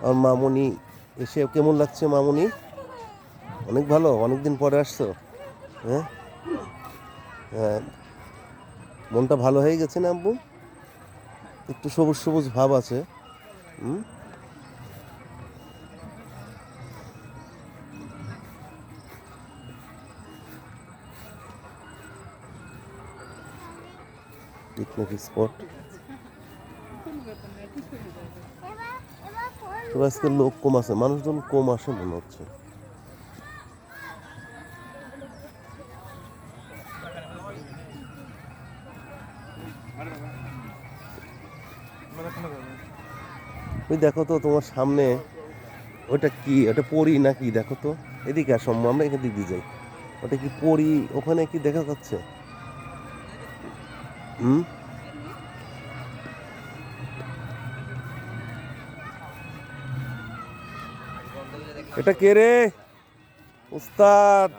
আর মামুনি এসে কেমন লাগছে মামুনি? অনেক ভালো, অনেকদিন পরে আসছো। হ্যাঁ, হ্যাঁ, মনটা ভালো হয়ে গেছে না আব্বু? একটু সবুজ সবুজ ভাব আছে। হুম। Picnic spot. তবে আজকে লোক কম আছে, মানুষজন কম আসে মনে হচ্ছে। ওই দেখো তো তোমার সামনে, ওটা কি? ওটা পরী নাকি? দেখো তো, এদিকে আসো আম্মু, আমরা এখান দিকে যাই। ওটা কি পরী? ওখানে কি দেখা যাচ্ছে? হুম। এটা কে রে? উস্তাদ।